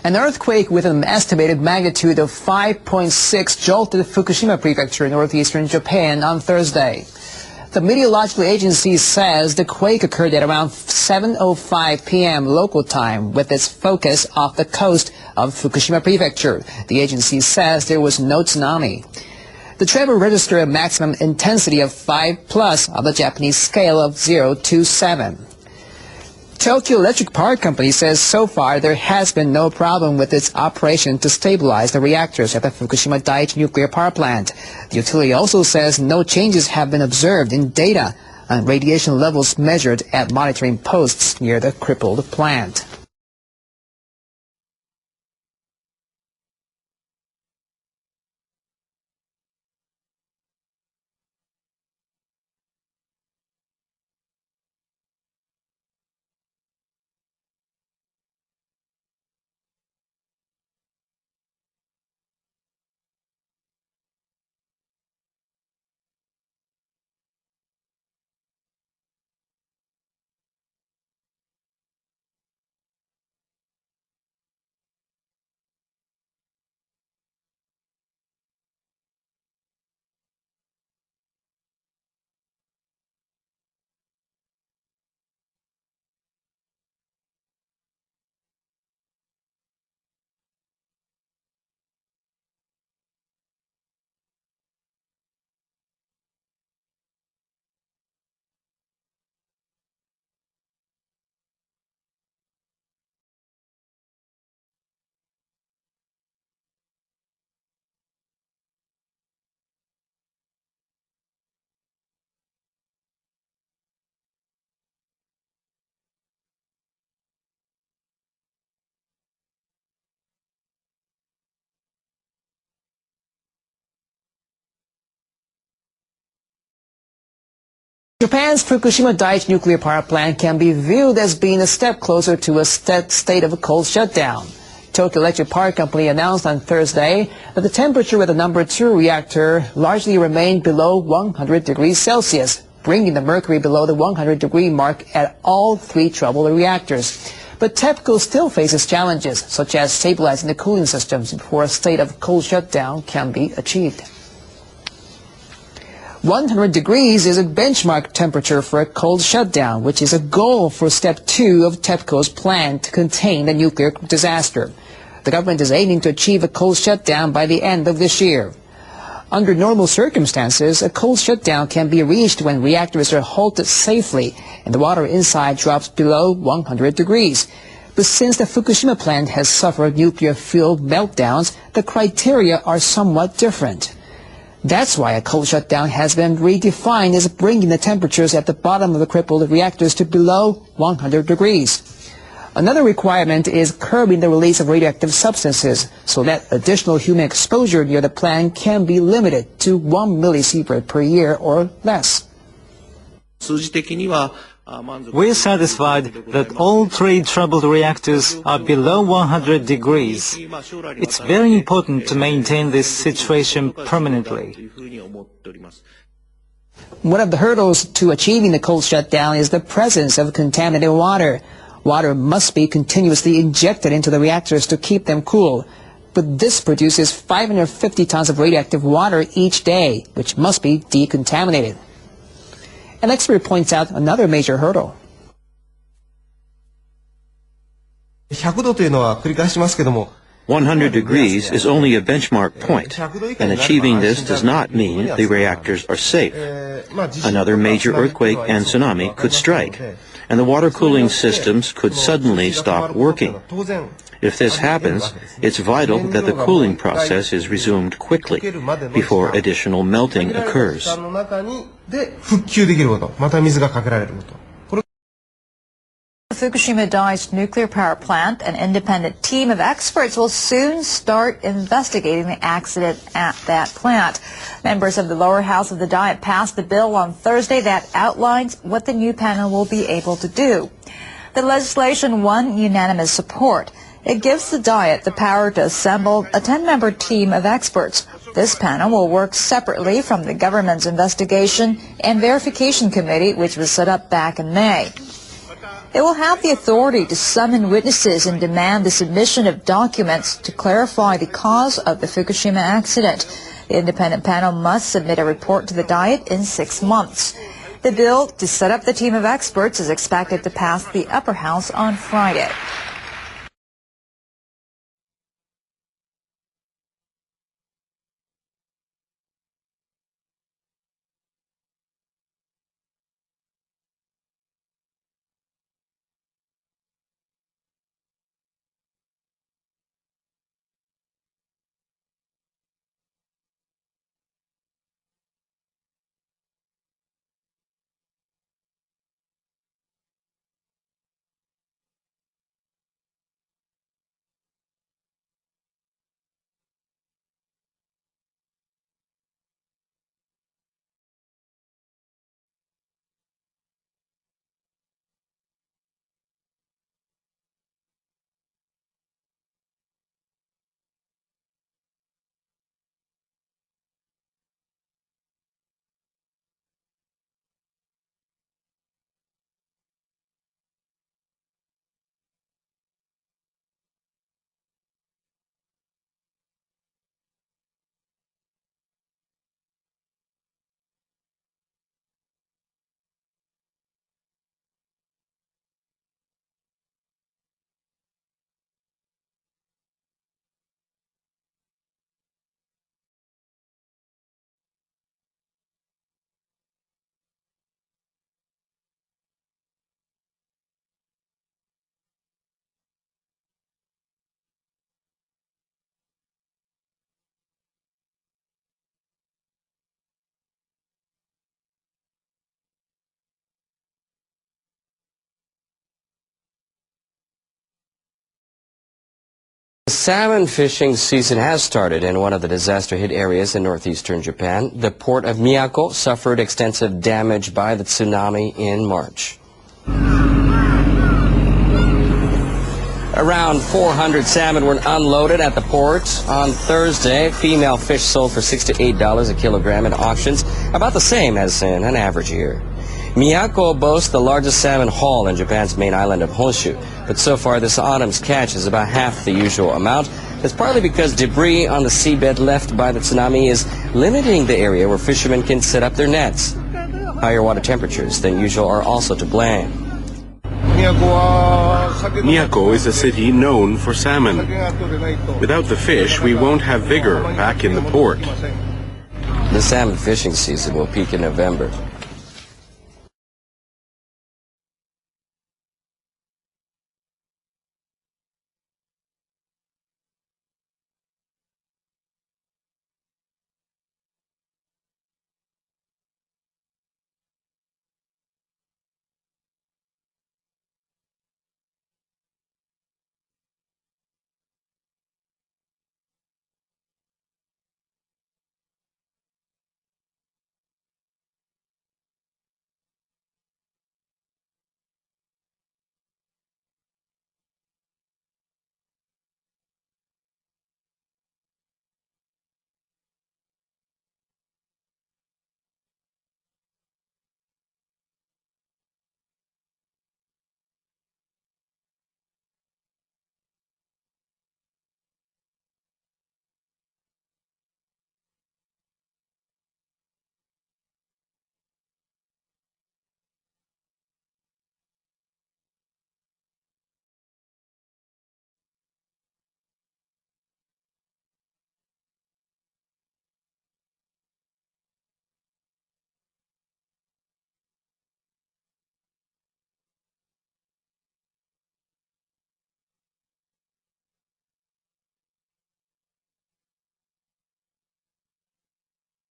An earthquake with an estimated magnitude of 5.6 jolted Fukushima prefecture in northeastern Japan on Thursday. The meteorological agency says the quake occurred at around 7:05 p.m. local time with its focus off the coast of Fukushima prefecture. The agency says there was no tsunami. The tremor registered a maximum intensity of 5+ on the Japanese scale of 0 to 7. Tokyo Electric Power Company says so far there has been no problem with its operation to stabilize the reactors at the Fukushima Daiichi nuclear power plant. The utility also says no changes have been observed in data on radiation levels measured at monitoring posts near the crippled plant. Japan's Fukushima Daiichi nuclear power plant can be viewed as being a step closer to a state of a cold shutdown. Tokyo Electric Power Company announced on Thursday that the temperature with the number 2 reactor largely remained below 100 degrees Celsius, bringing the mercury below the 100-degree mark at all 3 troubled reactors. But TEPCO still faces challenges, such as stabilizing the cooling systems before a state of cold shutdown can be achieved. 100 degrees is a benchmark temperature for a cold shutdown, which is a goal for Step 2 of TEPCO's plan to contain the nuclear disaster. The government is aiming to achieve a cold shutdown by the end of this year. Under normal circumstances, a cold shutdown can be reached when reactors are halted safely and the water inside drops below 100 degrees. But since the Fukushima plant has suffered nuclear fuel meltdowns, the criteria are somewhat different. That's why a cold shutdown has been redefined as bringing the temperatures at the bottom of the crippled reactors to below 100 degrees. Another requirement is curbing the release of radioactive substances so that additional human exposure near the plant can be limited to 1 millisievert per year or less. We're satisfied that all 3 troubled reactors are below 100 degrees. It's very important to maintain this situation permanently. One of the hurdles to achieving the cold shutdown is the presence of contaminated water. Water must be continuously injected into the reactors to keep them cool. But this produces 550 tons of radioactive water each day, which must be decontaminated. An expert points out another major hurdle. 100 degrees is only a benchmark point, and achieving this does not mean the reactors are safe. Another major earthquake and tsunami could strike, and the water cooling systems could suddenly stop working. If this happens, it's vital that the cooling process is resumed quickly before additional melting occurs. The Fukushima Daiichi nuclear power plant, an independent team of experts will soon start investigating the accident at that plant. Members of the lower house of the Diet passed the bill on Thursday that outlines what the new panel will be able to do. The legislation won unanimous support. It gives the Diet the power to assemble a 10-member team of experts. This panel will work separately from the government's investigation and verification committee, which was set up back in May. It will have the authority to summon witnesses and demand the submission of documents to clarify the cause of the Fukushima accident. The independent panel must submit a report to the Diet in 6 months. The bill to set up the team of experts is expected to pass the upper house on Friday. The salmon fishing season has started in one of the disaster-hit areas in northeastern Japan. The port of Miyako suffered extensive damage by the tsunami in March. Around 400 salmon were unloaded at the port on Thursday. Female fish sold for $6 to $8 a kilogram in auctions, about the same as in an average year. Miyako boasts the largest salmon haul in Japan's main island of Honshu, but so far this autumn's catch is about half the usual amount. That's partly because debris on the seabed left by the tsunami is limiting the area where fishermen can set up their nets. Higher water temperatures than usual are also to blame. Miyako is a city known for salmon. Without the fish, we won't have vigor back in the port. The salmon fishing season will peak in November.